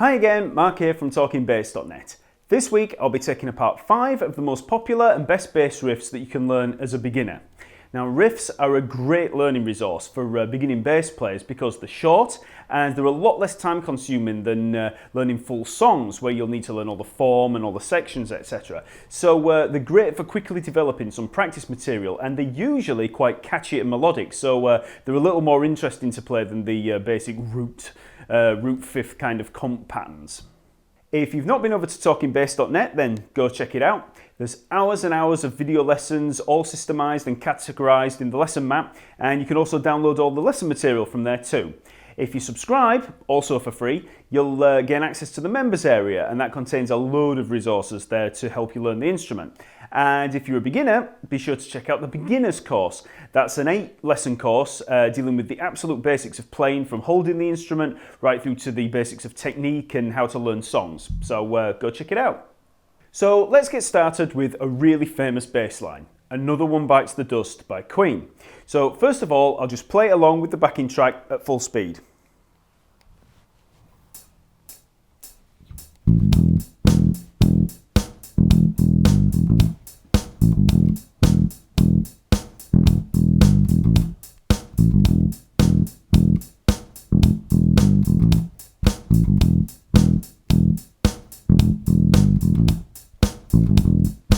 Hi again, Mark here from TalkingBass.net. This week I'll be taking apart 5 of the most popular and best bass riffs that you can learn as a beginner. Now riffs are a great learning resource for beginning bass players because they're short and they're a lot less time consuming than learning full songs where you'll need to learn all the form and all the sections, etc. So they're great for quickly developing some practice material, and they're usually quite catchy and melodic, so they're a little more interesting to play than the basic root fifth kind of comp patterns. If you've not been over to TalkingBass.net, then go check it out. There's hours and hours of video lessons, all systemized and categorized in the lesson map, and you can also download all the lesson material from there too. If you subscribe, also for free, you'll gain access to the members area, and that contains a load of resources there to help you learn the instrument. And if you're a beginner, be sure to check out the beginners course. That's an 8-lesson course dealing with the absolute basics of playing, from holding the instrument right through to the basics of technique and how to learn songs. So go check it out. So let's get started with a really famous bass line, Another One Bites the Dust by Queen. So first of all, I'll just play along with the backing track at full speed.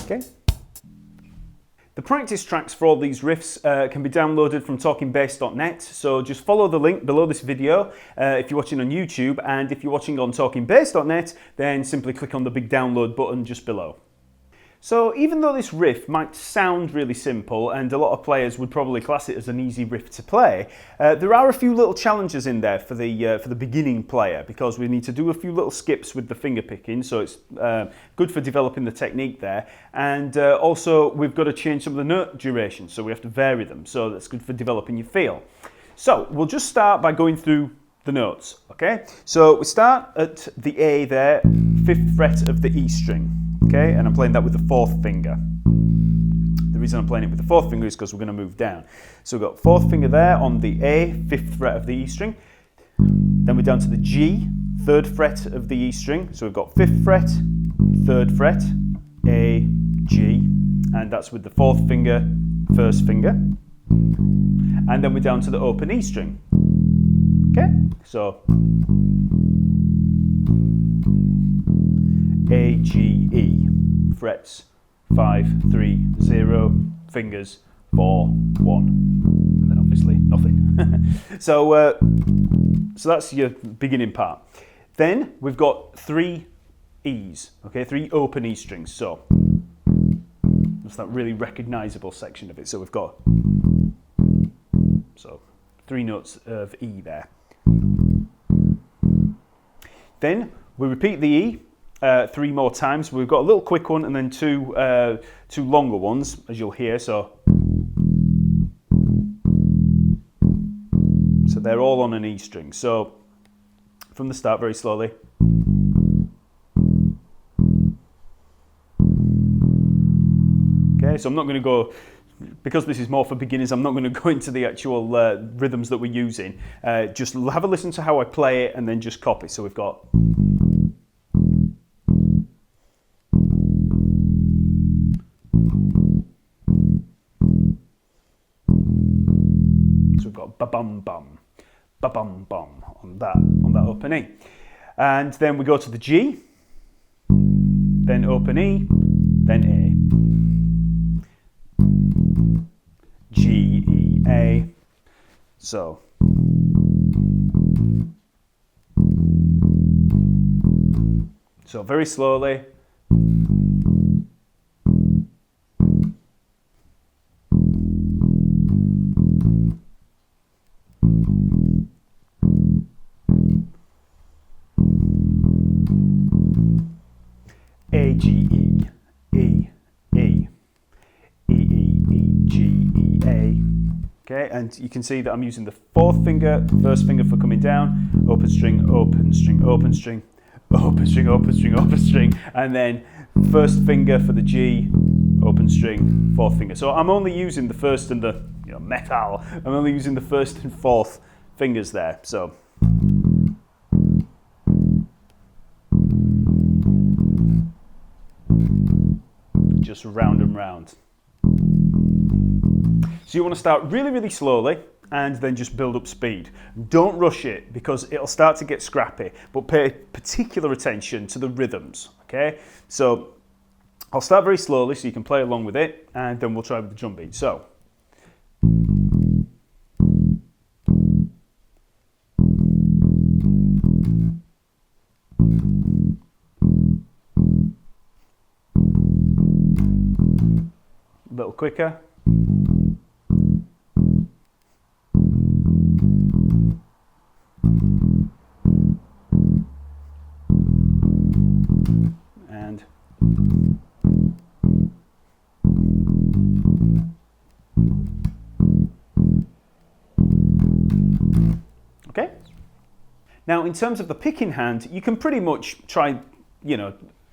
Okay. The practice tracks for all these riffs can be downloaded from TalkingBass.net, so just follow the link below this video if you're watching on YouTube, and if you're watching on TalkingBass.net, then simply click on the big download button just below. So even though this riff might sound really simple, and a lot of players would probably class it as an easy riff to play, there are a few little challenges in there for the beginning player, because we need to do a few little skips with the finger picking, so it's good for developing the technique there. And also we've got to change some of the note durations, so we have to vary them, so that's good for developing your feel. So we'll just start by going through the notes, okay? So we start at the A there, 5th fret of the E string. Okay, and I'm playing that with the 4th finger. The reason I'm playing it with the 4th finger is because we're going to move down. So we've got 4th finger there on the A, 5th fret of the E string. Then we're down to the G, 3rd fret of the E string. So we've got 5th fret, 3rd fret, A, G, and that's with the 4th finger, 1st finger. And then we're down to the open E string. Okay, so A, G, E, frets 5, 3, 0, fingers 4, 1, and then obviously nothing. So that's your beginning part. Then we've got 3 E's, okay, 3 open E strings. So that's that really recognizable section of it. So we've got 3 notes of E there. Then we repeat the E 3 more times. We've got a little quick one and then two longer ones, as you'll hear. So they're all on an E string. So from the start, very slowly. Okay, so I'm not going to go, because this is more for beginners, I'm not going to go into the actual rhythms that we're using. Just have a listen to how I play it and then just copy. So we've got. So we've got ba-bum-bum, ba-bum-bum on that open E. And then we go to the G, then open E, then A. G, E, A. So very slowly. A, G, E, E, E, E, E, E, G, E, A. Okay, and you can see that I'm using the 4th finger, 1st finger for coming down, open string, open string, open string, open string, open string, open string, and then 1st finger for the G, open string, 4th finger. So I'm only using the 1st and the metal. I'm only using the 1st and 4th fingers there. So just round and round. So you want to start really, really slowly and then just build up speed. Don't rush it because it'll start to get scrappy, but pay particular attention to the rhythms, okay? So I'll start very slowly so you can play along with it, and then we'll try with the drum beat. So. A little quicker. And okay. Now, in terms of the picking hand, you can pretty much try,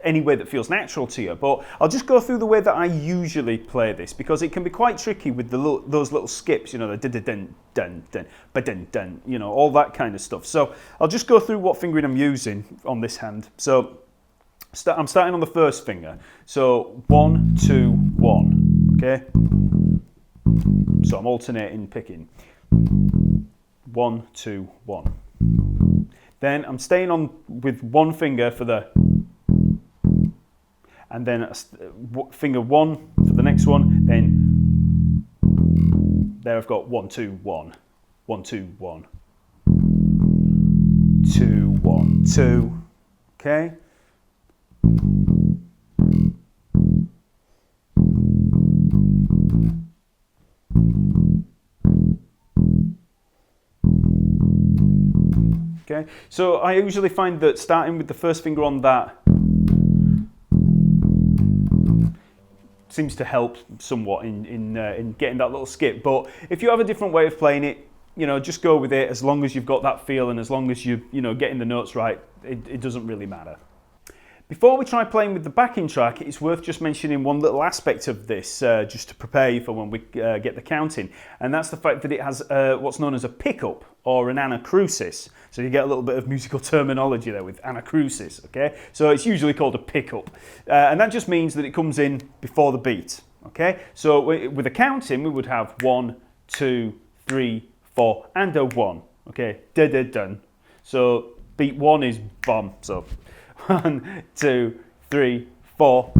any way that feels natural to you, but I'll just go through the way that I usually play this because it can be quite tricky with those little skips, the dun dun dun ba dun dun, all that kind of stuff. So I'll just go through what fingering I'm using on this hand. So I'm starting on the first finger. So 1, 2, 1. Okay. So I'm alternating picking. 1, 2, 1. Then I'm staying on with one finger for the, and then finger 1 for the next one. Then there I've got 1, 2, 1, 1, 2, 1, 2, 1, 2. Okay. Okay, so I usually find that starting with the first finger on that seems to help somewhat in getting that little skip. But if you have a different way of playing it, just go with it. As long as you've got that feel and as long as you're getting the notes right, it doesn't really matter. Before we try playing with the backing track, it's worth just mentioning one little aspect of this, just to prepare you for when we get the counting, and that's the fact that it has what's known as a pickup or an anacrusis. So you get a little bit of musical terminology there with anacrusis, okay? So it's usually called a pickup, and that just means that it comes in before the beat, okay? So with the counting, we would have 1, 2, 3, 4, and a 1, okay? Da-da-dun. So beat 1 is bum, so 1, 2, 3, 4.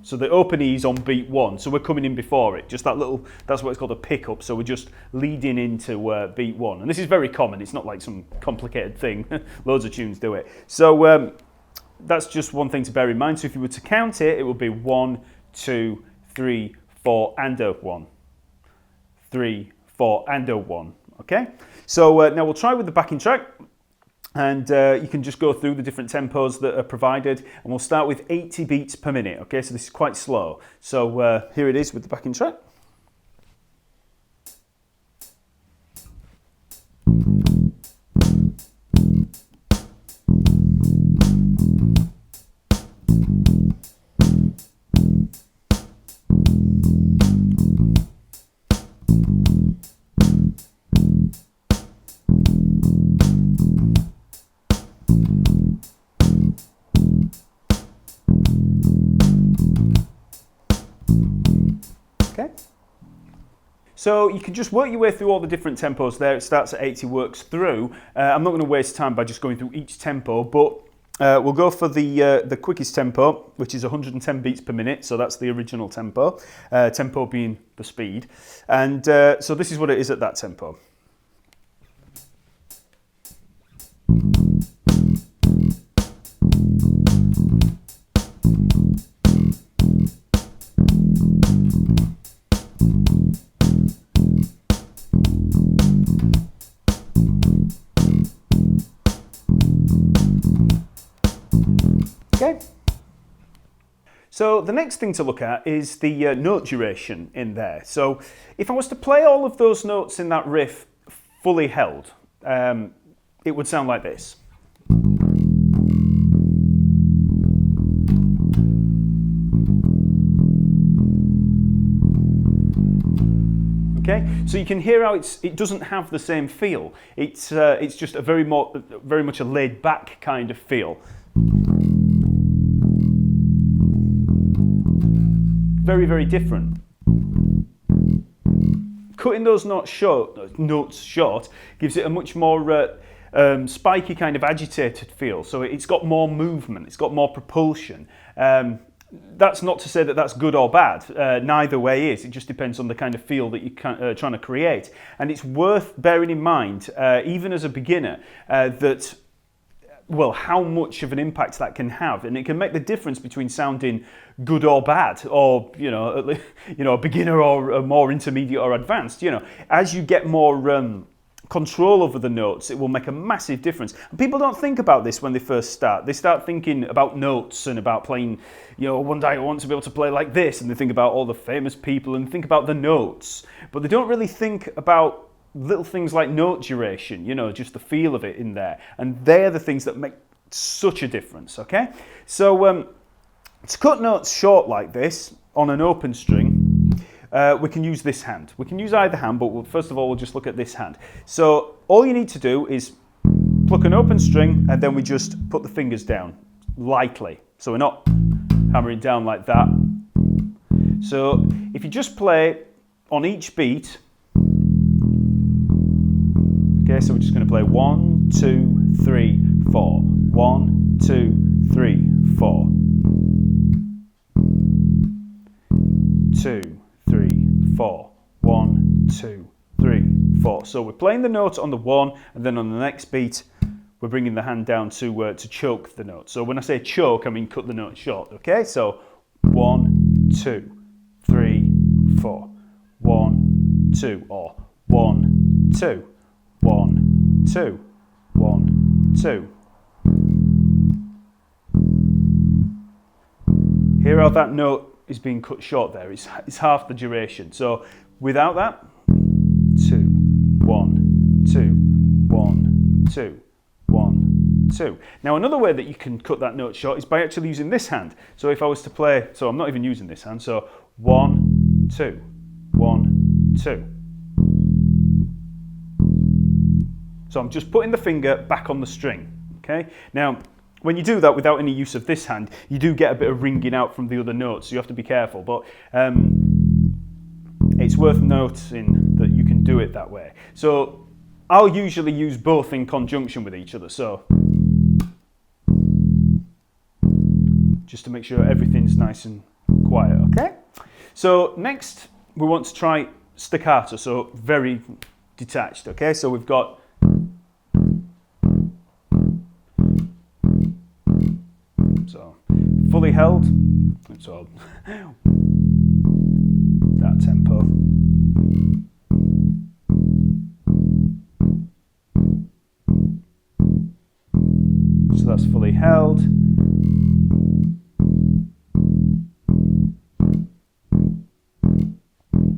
So the open E is on beat 1, so we're coming in before it. Just that little, that's what it's called a pickup. So we're just leading into beat 1. And this is very common. It's not like some complicated thing. Loads of tunes do it. So that's just one thing to bear in mind. So if you were to count it, it would be 1, 2, 3, 4, and a 1. 3, 4, and a 1. Okay? So now we'll try with the backing track. And you can just go through the different tempos that are provided, and we'll start with 80 beats per minute, okay? So this is quite slow. So here it is with the backing track. Okay. So you can just work your way through all the different tempos there. It starts at 80, works through. I'm not going to waste time by just going through each tempo, but we'll go for the quickest tempo, which is 110 beats per minute. So that's the original tempo, tempo being the speed. And so this is what it is at that tempo. Okay. So the next thing to look at is the note duration in there. So if I was to play all of those notes in that riff fully held, it would sound like this. Okay, so you can hear how it doesn't have the same feel. It's just a very much a laid back kind of feel. very, very different. Cutting those notes short gives it a much more spiky kind of agitated feel. So it's got more movement, it's got more propulsion. That's not to say that that's good or bad. Neither way is. It just depends on the kind of feel that you're trying to create. And it's worth bearing in mind, even as a beginner, that how much of an impact that can have, and it can make the difference between sounding good or bad, or a beginner or a more intermediate or advanced. As you get more control over the notes, it will make a massive difference. And people don't think about this when they first start. They start thinking about notes and about playing, one day I want to be able to play like this, and they think about all the famous people and think about the notes, but they don't really think about little things like note duration, just the feel of it in there. And they're the things that make such a difference, okay? So to cut notes short like this on an open string, we can use this hand. We can use either hand, but first of all, we'll just look at this hand. So all you need to do is pluck an open string, and then we just put the fingers down lightly. So we're not hammering down like that. So if you just play on each beat, okay, so we're just going to play 1, 2, 3, 4. 1, 2, 3, 4. 2, 3, 4. 1, 2, 3, 4. So we're playing the note on the 1, and then on the next beat, we're bringing the hand down to choke the note. So when I say choke, I mean cut the note short, okay? So 1, 2, 3, 4. 1, 2, or 1, 2. 1, 2, 1, 2. Hear how that note is being cut short there. It's half the duration. So without that, 2, 1, 2, 1, 2, 1, 2. Now another way that you can cut that note short is by actually using this hand. So if I was to play, so I'm not even using this hand, so 1, 2, 1, 2. So I'm just putting the finger back on the string, okay? Now, when you do that without any use of this hand, you do get a bit of ringing out from the other notes, so you have to be careful. But it's worth noting that you can do it that way. So I'll usually use both in conjunction with each other, so just to make sure everything's nice and quiet, okay? So next, we want to try staccato, so very detached, okay? So we've got fully held, so that tempo. So that's fully held.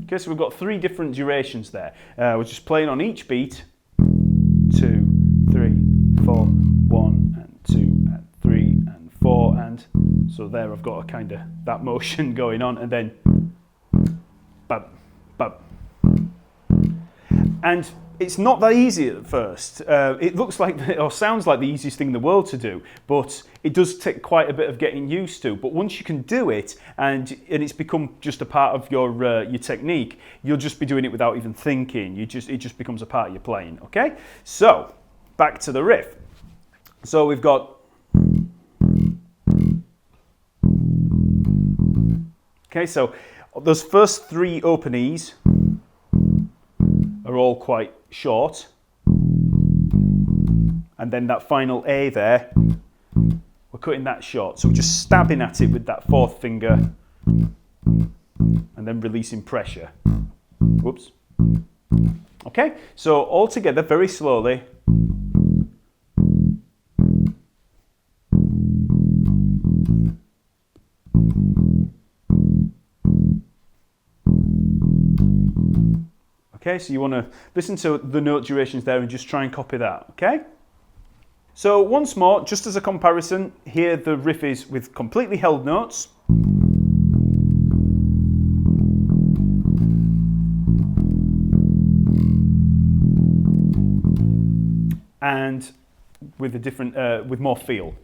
Okay, so we've got 3 different durations there. We're just playing on each beat. 2, 3, 4, 1, and 2, and 3, and 4, and so there I've got a kind of that motion going on, and then bam, bam. And it's not that easy at first. It looks like, or sounds like the easiest thing in the world to do, but it does take quite a bit of getting used to. But once you can do it, and it's become just a part of your technique, you'll just be doing it without even thinking. It just becomes a part of your playing. Okay, so back to the riff. So we've got. Okay, so those first 3 open E's are all quite short, and then that final A there, we're cutting that short. So we're just stabbing at it with that 4th finger and then releasing pressure. Whoops. Okay, so all together very slowly. Okay, so you want to listen to the note durations there and just try and copy that, okay? So once more, just as a comparison, here the riff is with completely held notes. And with a different, with more feel.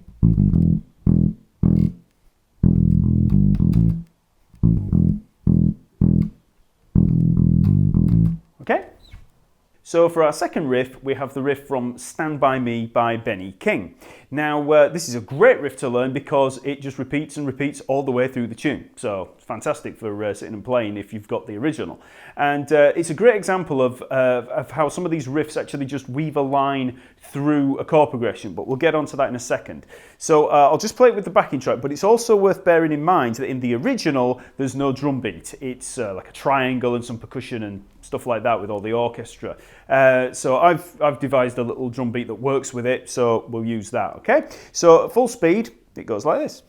So for our second riff, we have the riff from Stand By Me by Benny King. Now, this is a great riff to learn because it just repeats and repeats all the way through the tune. So it's fantastic for sitting and playing if you've got the original. And it's a great example of how some of these riffs actually just weave a line through a chord progression, but we'll get onto that in a second. So I'll just play it with the backing track, but it's also worth bearing in mind that in the original, there's no drum beat. It's like a triangle and some percussion and stuff like that with all the orchestra. So I've devised a little drum beat that works with it, so we'll use that, okay? So at full speed, it goes like this.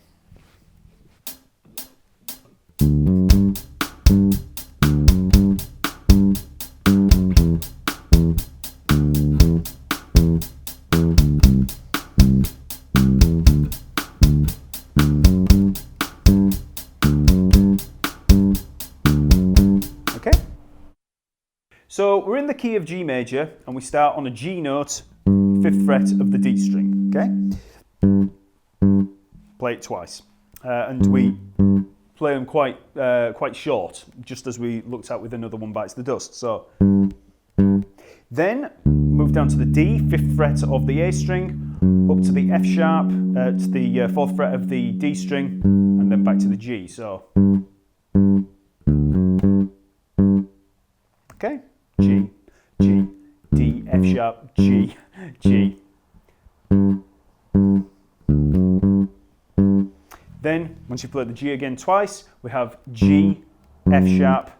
So we're in the key of G major and we start on a G note, 5th fret of the D string, okay? Play it twice. And we play them quite short, just as we looked at with Another One Bites the Dust. So then move down to the D, 5th fret of the A string, up to the F sharp, to the 4th fret of the D string, and then back to the G. So, okay? G, G, D, F sharp, G, G. Then, once you play the G again twice, we have G, F sharp,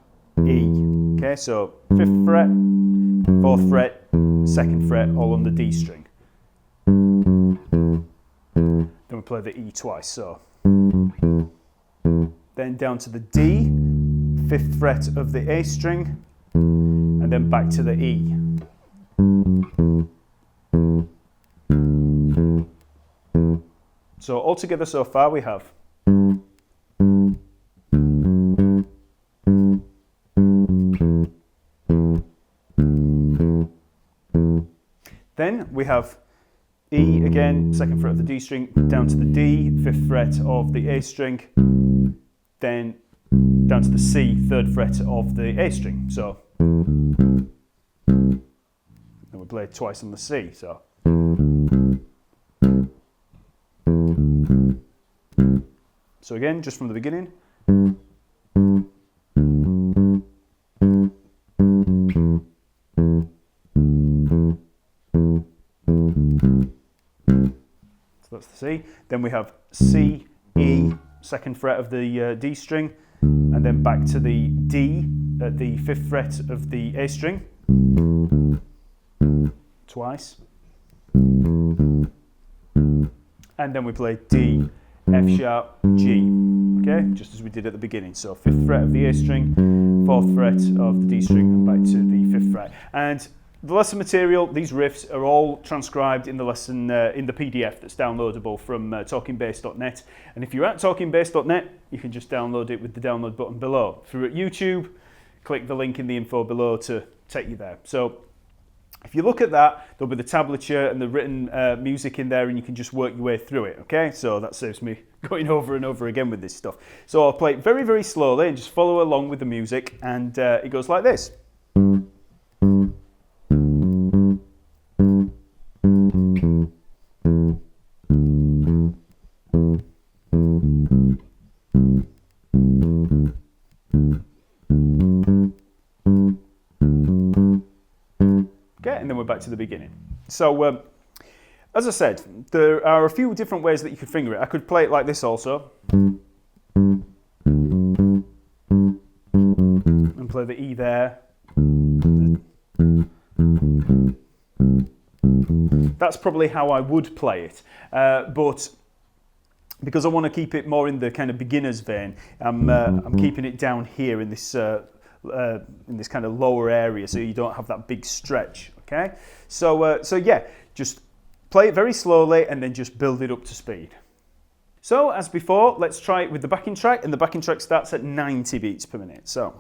E. Okay, so 5th fret, 4th fret, 2nd fret, all on the D string. Then we play the E twice, so. Then down to the D, 5th fret of the A string, and then back to the E. So altogether so far we have then we have E again, 2nd fret of the D string, down to the D, 5th fret of the A string, then down to the C, 3rd fret of the A string. So then we play twice on the C. So again, just from the beginning. So that's the C. Then we have C, E, 2nd fret of the D string, and then back to the D at the 5th fret of the A string, twice. And then we play D, F sharp, G, okay, just as we did at the beginning. So 5th fret of the A string, 4th fret of the D string, and back to the 5th fret. And the lesson material, these riffs are all transcribed in the lesson, in the PDF that's downloadable from talkingbass.net. And if you're at talkingbass.net, you can just download it with the download button below. If you're at YouTube, click the link in the info below to take you there. So if you look at that, there'll be the tablature and the written music in there, and you can just work your way through it, okay? So that saves me going over and over again with this stuff. So I'll play it very, very slowly and just follow along with the music, and it goes like this. And then we're back to the beginning. So, as I said, there are a few different ways that you could finger it. I could play it like this also. And play the E there. That's probably how I would play it. But because I want to keep it more in the kind of beginner's vein, I'm keeping it down here in this kind of lower area, so you don't have that big stretch. Okay, so yeah, just play it very slowly and then just build it up to speed. So as before, let's try it with the backing track, and the backing track starts at 90 beats per minute. So.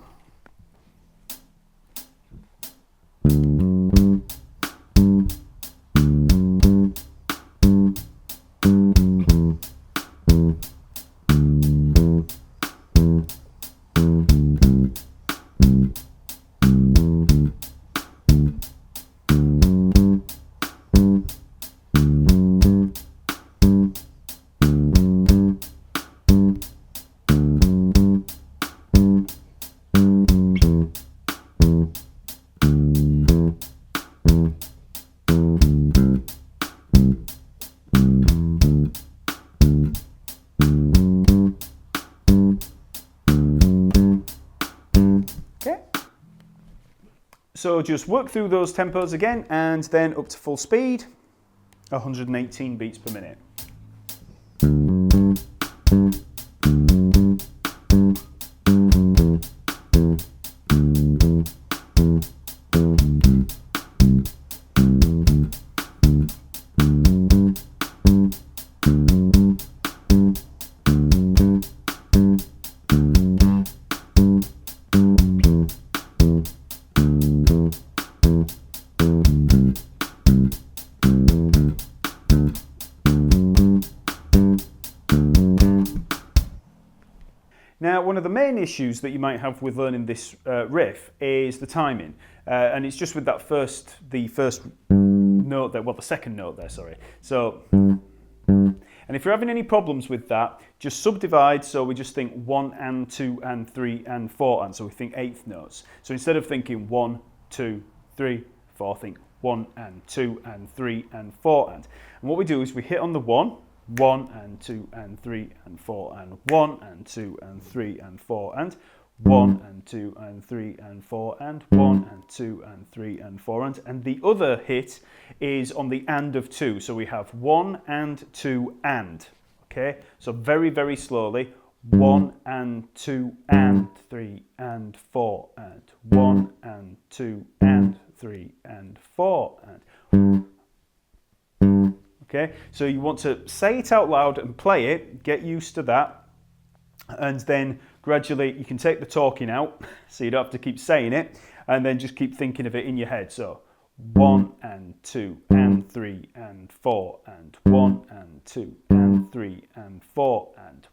Okay. So just work through those tempos again and then up to full speed, 118 beats per minute. Now, one of the main issues that you might have with learning this riff is the timing, and it's just with that the first note there, well, the second note there, sorry. So, and if you're having any problems with that, just subdivide. So we just think 1 and 2 and 3 and 4 and, so we think eighth notes. So instead of thinking 1, 2, 3, 4, think 1 and 2 and 3 and 4 and. And what we do is we hit on the 1 and 2 and 3 and 4 and 1 and 2 and 3 and 4 and 1 and 2 and 3 and 4 and 1 and 2 and 3 and 4 and the other hit is on the and of 2. So we have 1 and 2 and. Okay, so very, very slowly, 1 and 2 and 3 and 4 and 1 and 2 and 3 and 4 and. Okay, so you want to say it out loud and play it, get used to that, and then gradually you can take the talking out, so you don't have to keep saying it, and then just keep thinking of it in your head. So 1 and 2 and 3 and 4 and 1 and 2 and 3 and 4 and.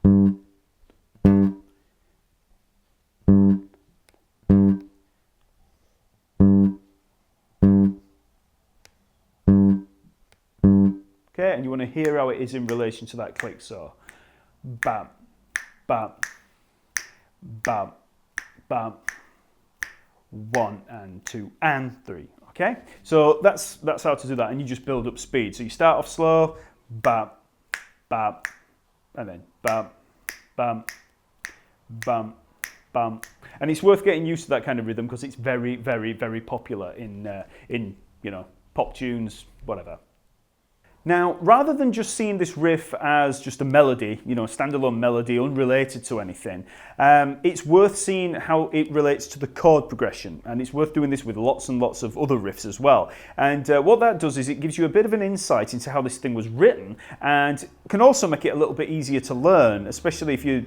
Okay, and you want to hear how it is in relation to that click. So, bam, bam, bam, bam, 1 and 2 and 3. Okay, so that's how to do that, and you just build up speed. So you start off slow, bam, bam, and then bam, bam, bam, bam, and it's worth getting used to that kind of rhythm because it's very, very, very popular in pop tunes, whatever. Now, rather than just seeing this riff as just a melody, a standalone melody unrelated to anything, it's worth seeing how it relates to the chord progression, and it's worth doing this with lots and lots of other riffs as well. And what that does is it gives you a bit of an insight into how this thing was written, and can also make it a little bit easier to learn, especially if you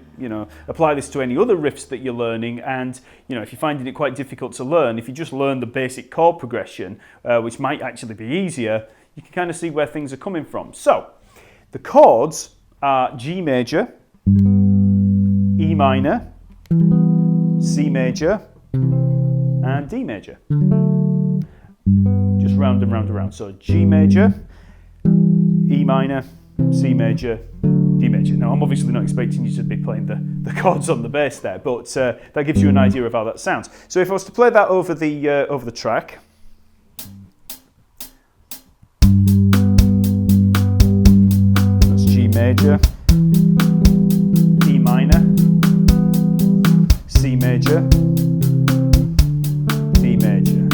apply this to any other riffs that you're learning. And if you're finding it quite difficult to learn, if you just learn the basic chord progression, which might actually be easier, you can kind of see where things are coming from. So, the chords are G major, E minor, C major, and D major. Just round and round and round. So, G major, E minor, C major, D major. Now, I'm obviously not expecting you to be playing the chords on the bass there, but that gives you an idea of how that sounds. So, if I was to play that over the track. Major, E minor, C major, D major.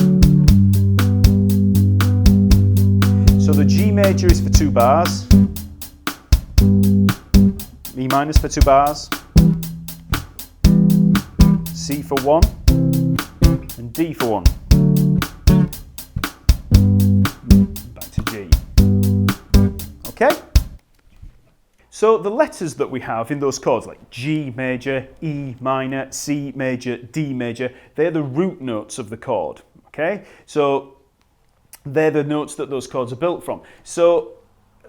So the G major is for 2 bars, E minor is for 2 bars, C for 1, and D for 1. Back to G. Okay? So the letters that we have in those chords, like G major, E minor, C major, D major, they're the root notes of the chord, okay? So they're the notes that those chords are built from. So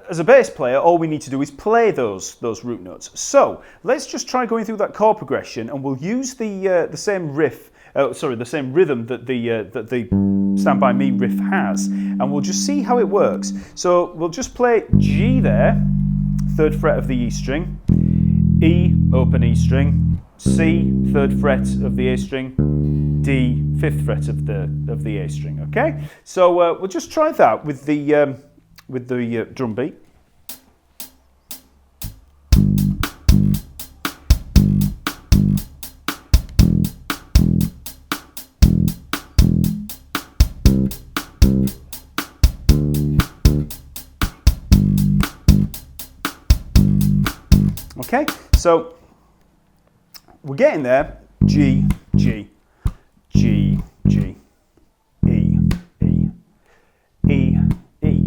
as a bass player, all we need to do is play those root notes. So let's just try going through that chord progression, and we'll use the same riff, the same rhythm that the Stand By Me riff has, and we'll just see how it works. So we'll just play G there, 3rd fret of the E string, E, open E string, C, 3rd fret of the A string, D, 5th fret of the A string. Okay, so we'll just try that with the drum beat. Okay, so we're getting there. G, G, G, G, E, E, E, E,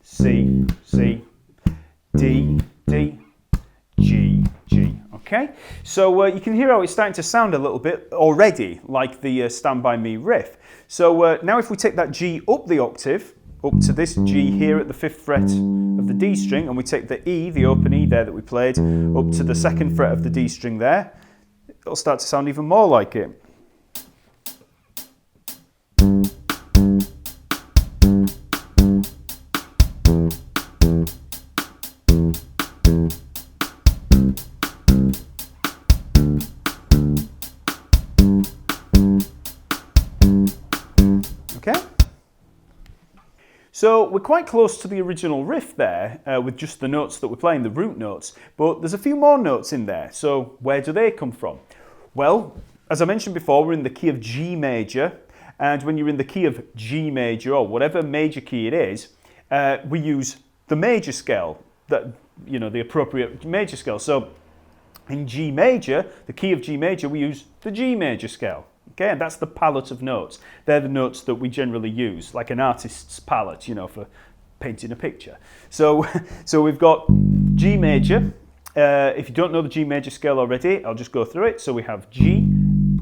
C, C, D, D, G, G. Okay, so you can hear how it's starting to sound a little bit already like the Stand By Me riff. So now if we take that G up the octave, up to this G here at the 5th fret of the D string, and we take the E, the open E there that we played, up to the 2nd fret of the D string there, it'll start to sound even more like it. Okay? So we're quite close to the original riff there with just the notes that we're playing, the root notes, but there's a few more notes in there. So where do they come from? Well, as I mentioned before, we're in the key of G major, and when you're in the key of G major or whatever major key it is, we use the major scale, the appropriate major scale. So in G major, the key of G major, we use the G major scale. Okay, and that's the palette of notes. They're the notes that we generally use, like an artist's palette, for painting a picture. So we've got G major. If you don't know the G major scale already, I'll just go through it. So we have G,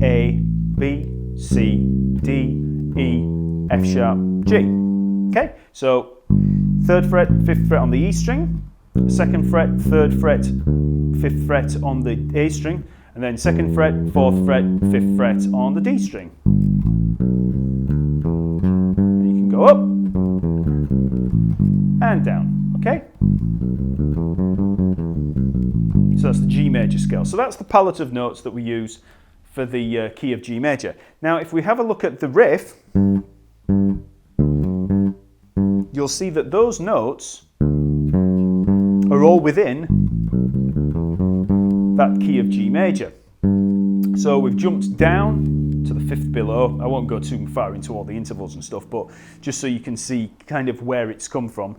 A, B, C, D, E, F sharp, G. Okay, so 3rd fret, 5th fret on the E string, 2nd fret, 3rd fret, 5th fret on the A string, and then 2nd fret, 4th fret, 5th fret on the D string. And you can go up and down, okay? So that's the G major scale. So that's the palette of notes that we use for the key of G major. Now, if we have a look at the riff, you'll see that those notes are all within that key of G major. So we've jumped down to the 5th below. I won't go too far into all the intervals and stuff, but just so you can see kind of where it's come from.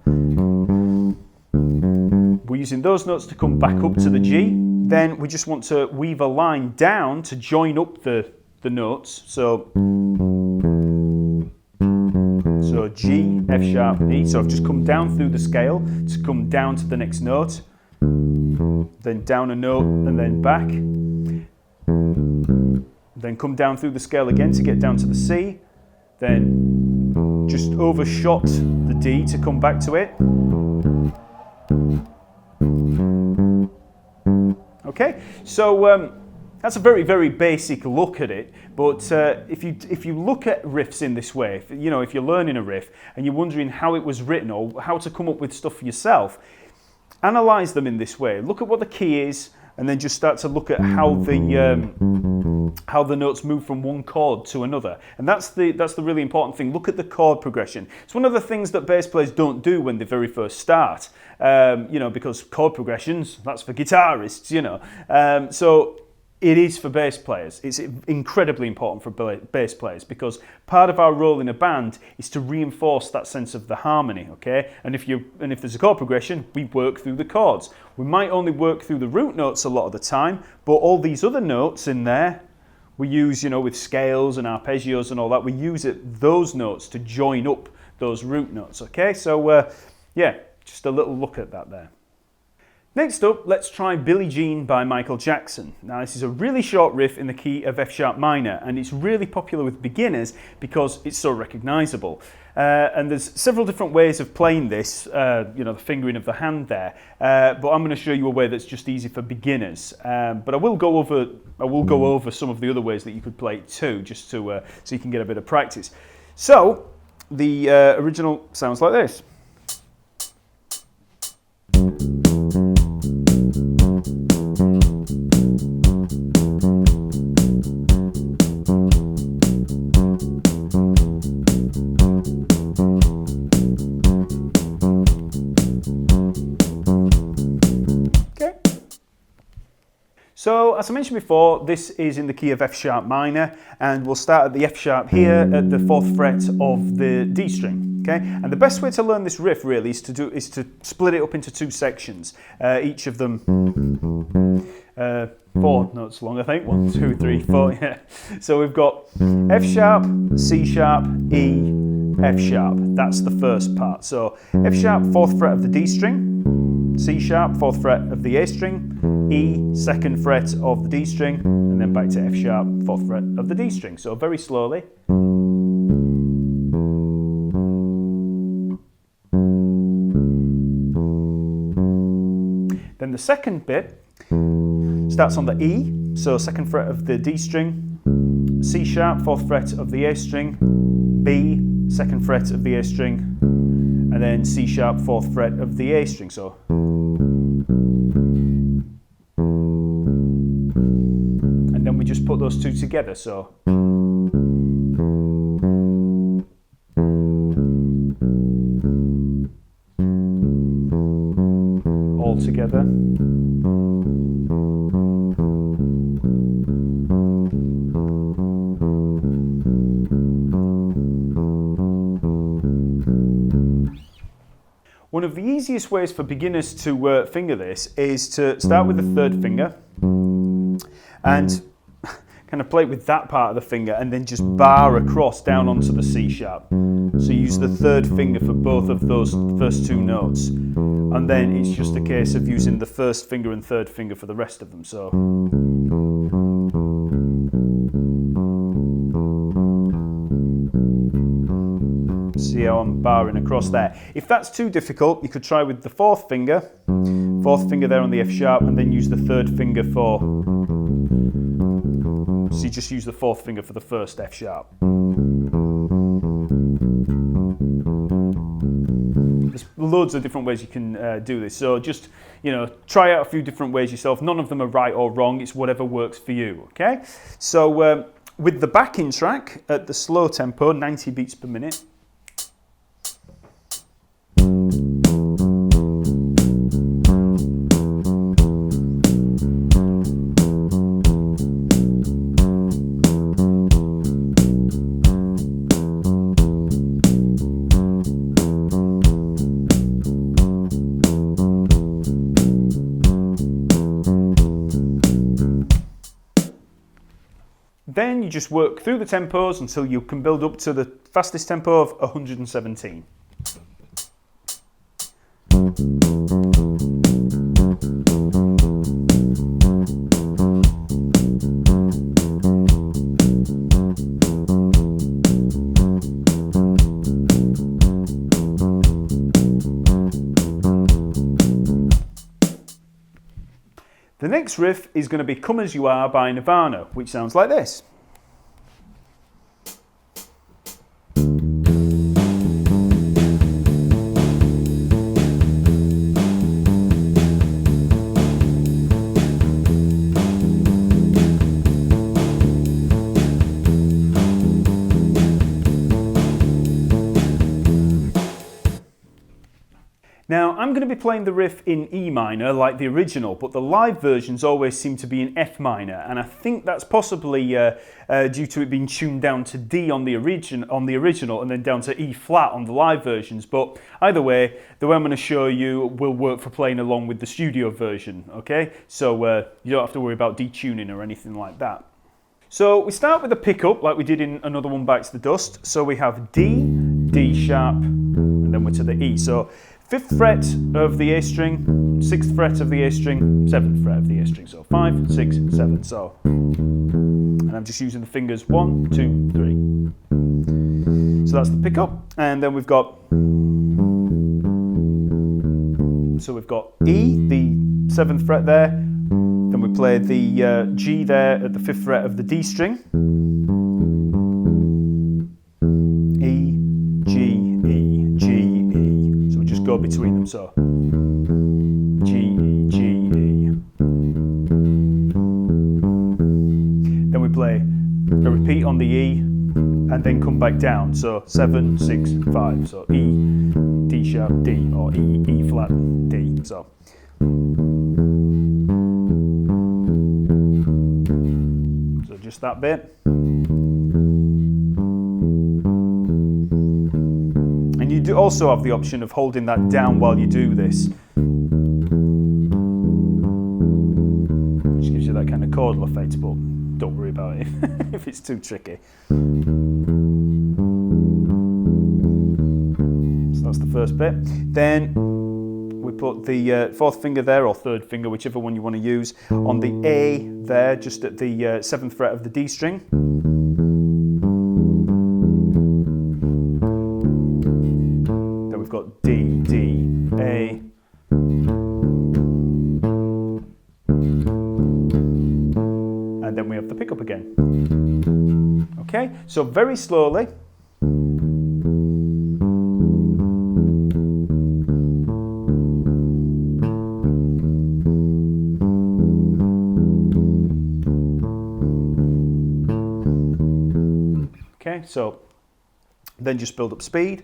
We're using those notes to come back up to the G. Then we just want to weave a line down to join up the notes. So G, F sharp, E. So I've just come down through the scale to come down to the next note. Then down a note and then back. Then come down through the scale again to get down to the C. Then just overshot the D to come back to it. Okay, so that's a very, very basic look at it. But if you look at riffs in this way, if you're learning a riff and you're wondering how it was written or how to come up with stuff for yourself, analyze them in this way. Look at what the key is, and then just start to look at how the notes move from one chord to another. And that's the really important thing. Look at the chord progression. It's one of the things that bass players don't do when they very first start. Because chord progressions, that's for guitarists. So it is for bass players. It's incredibly important for bass players because part of our role in a band is to reinforce that sense of the harmony, okay? And if there's a chord progression, we work through the chords. We might only work through the root notes a lot of the time, but all these other notes in there, we use, with scales and arpeggios and all that, we use those notes to join up those root notes, okay? So, just a little look at that there. Next up, let's try Billie Jean by Michael Jackson. Now, this is a really short riff in the key of F sharp minor, and it's really popular with beginners because it's so recognizable. And there's several different ways of playing this, the fingering of the hand there. But I'm going to show you a way that's just easy for beginners. But I will go over some of the other ways that you could play it too, just to so you can get a bit of practice. So the original sounds like this. So, as I mentioned before, this is in the key of F sharp minor, and we'll start at the F sharp here at the 4th fret of the D string. Okay, and the best way to learn this riff really is to split it up into 2 sections, each of them 4 notes long, I think. 1, 2, 3, 4. Yeah. So we've got F sharp, C sharp, E, F sharp. That's the first part. So F sharp, 4th fret of the D string, C sharp, 4th fret of the A string, E, 2nd fret of the D string, and then back to F sharp, 4th fret of the D string. So very slowly. Then the second bit starts on the E, so 2nd fret of the D string, C sharp, 4th fret of the A string, B, 2nd fret of the A string, and then C sharp, 4th fret of the A string. So and then we just put those 2 together. So all together. One of the easiest ways for beginners to finger this is to start with the 3rd finger and kind of play with that part of the finger and then just bar across down onto the C sharp. So use the 3rd finger for both of those first 2 notes, and then it's just a case of using the 1st finger and 3rd finger for the rest of them. So see how I'm barring across there. If that's too difficult, you could try with the 4th finger there on the F sharp, and then use the 3rd finger for, so you just use the 4th finger for the 1st F sharp. There's loads of different ways you can do this, so just, try out a few different ways yourself. None of them are right or wrong, it's whatever works for you, okay? So with the backing track at the slow tempo, 90 beats per minute, then you just work through the tempos until you can build up to the fastest tempo of 117. The next riff is going to be Come As You Are by Nirvana, which sounds like this. Now, I'm going to be playing the riff in E minor like the original, but the live versions always seem to be in F minor, and I think that's possibly due to it being tuned down to D on the original and then down to E flat on the live versions. But either way, the way I'm going to show you will work for playing along with the studio version, okay? So you don't have to worry about detuning or anything like that. So we start with a pickup like we did in Another One Bites the Dust. So we have D, D sharp, and then we're to the E. So 5th fret of the A string, 6th fret of the A string, 7th fret of the A string. So 5, 6, 7. So, and I'm just using the fingers 1, 2, 3. So that's the pickup, and then we've got. So we've got E, the 7th fret there. Then we play the G there at the 5th fret of the D string. E, G, E, G, E. So we just go between them. So G, E, G, E. Then we play a repeat on the E and then come back down. So 7, 6, 5. So E, D sharp, D, or E, E flat, D. So. just that bit. And you do also have the option of holding that down while you do this. Which gives you that kind of chordal effect, but don't worry about it if it's too tricky. So that's the first bit. Then we put the fourth finger there, or third finger, whichever one you want to use, on the A there, just at the 7th fret of the D string. Then we've got D, D, A. And then we have the pickup again. Okay, so very slowly. Okay, so then just build up speed.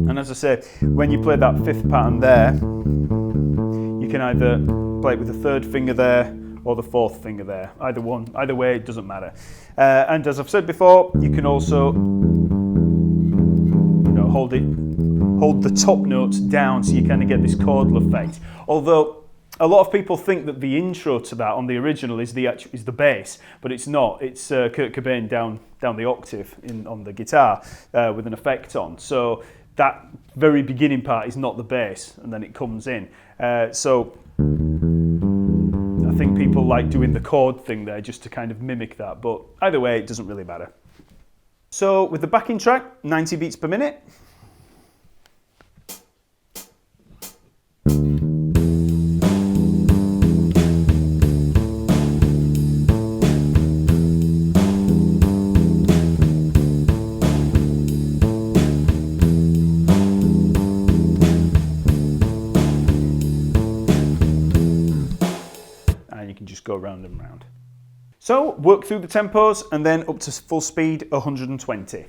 And as I say, when you play that 5th pattern there, you can either play it with the 3rd finger there or the 4th finger there. Either one, either way, it doesn't matter. And as I've said before, you can also, hold the top notes down so you kind of get this chordal effect. Although a lot of people think that the intro to that on the original is the bass, but it's not. It's Kurt Cobain down the octave on the guitar with an effect on. So that very beginning part is not the bass, and then it comes in. So I think people like doing the chord thing there just to kind of mimic that, but either way, it doesn't really matter. So with the backing track, 90 beats per minute. Just go round and round. So work through the tempos and then up to full speed 120.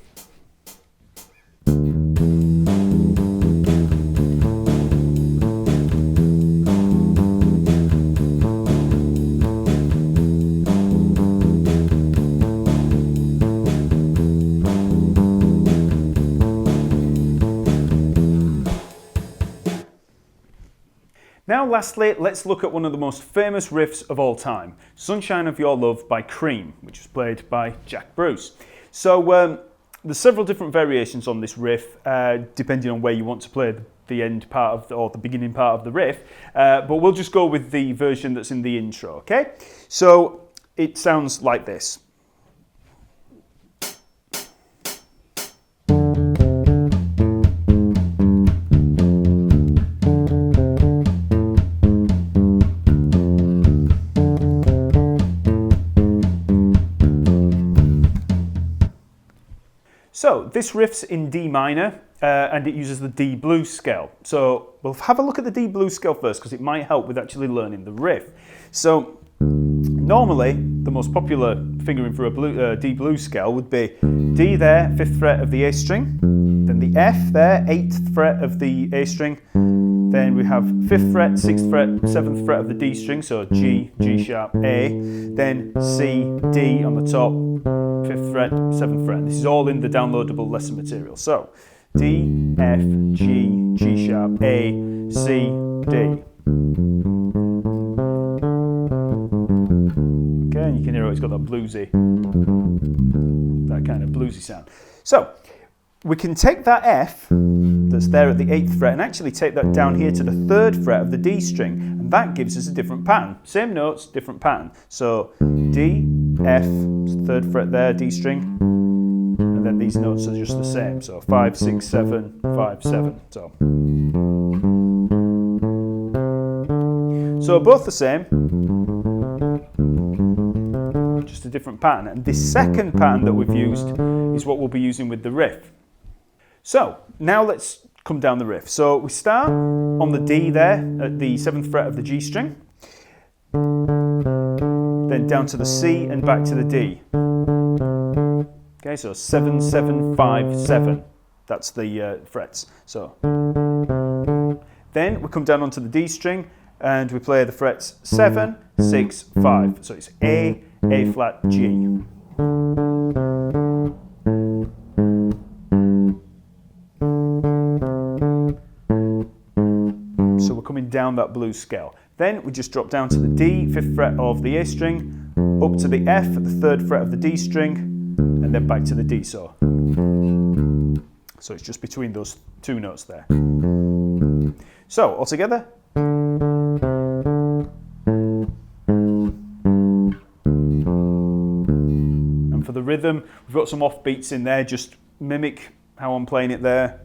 Now lastly, let's look at one of the most famous riffs of all time, Sunshine of Your Love by Cream, which was played by Jack Bruce. So there's several different variations on this riff, depending on where you want to play the end part of or the beginning part of the riff, but we'll just go with the version that's in the intro, okay? So it sounds like this. So this riff's in D minor and it uses the D blues scale. So we'll have a look at the D blues scale first because it might help with actually learning the riff. So normally the most popular fingering for a D blues scale would be D there, 5th fret of the A string, then the F there, 8th fret of the A string, then we have 5th fret, 6th fret, 7th fret of the D string, so G, G sharp, A, then C, D on the top, 5th fret, 7th fret. This is all in the downloadable lesson material. So D, F, G, G sharp, A, C, D. Okay, and you can hear it's got that bluesy, that kind of bluesy sound. So we can take that F that's there at the 8th fret and actually take that down here to the 3rd fret of the D string, and that gives us a different pattern. Same notes, different pattern. So D, F, 3rd fret there, D string, and then these notes are just the same. So 5, 6, 7, 5, 7. So both the same, just a different pattern. And this second pattern that we've used is what we'll be using with the riff. So now let's come down the riff. So we start on the D there at the 7th fret of the G string, then down to the C and back to the D. Okay, so 7, 7, 5, 7. That's the frets. So then we come down onto the D string and we play the frets 7, 6, 5. So it's A, A flat, G. So we're coming down that blues scale. Then we just drop down to the D, 5th fret of the A string, up to the F at the 3rd fret of the D string, and then back to the D saw. So it's just between those two notes there. So all together. And for the rhythm, we've got some off beats in there, just mimic how I'm playing it there.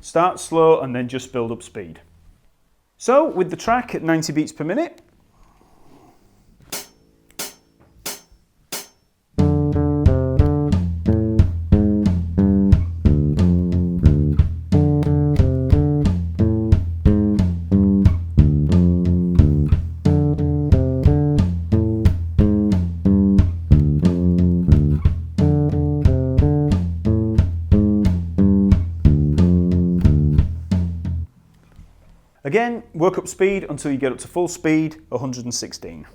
Start slow and then just build up speed. So with the track at 90 beats per minute, again, work up speed until you get up to full speed, 116.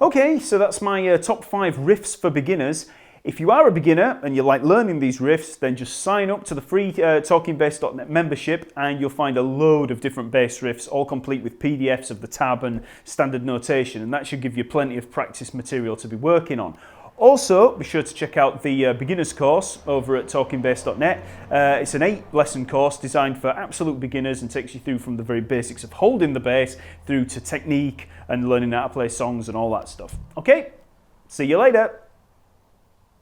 Okay, so that's my top 5 riffs for beginners. If you are a beginner and you like learning these riffs, then just sign up to the free TalkingBass.net membership and you'll find a load of different bass riffs, all complete with PDFs of the tab and standard notation, and that should give you plenty of practice material to be working on. Also, be sure to check out the beginners course over at TalkingBass.net. It's an 8-lesson course designed for absolute beginners and takes you through from the very basics of holding the bass through to technique and learning how to play songs and all that stuff. Okay, see you later.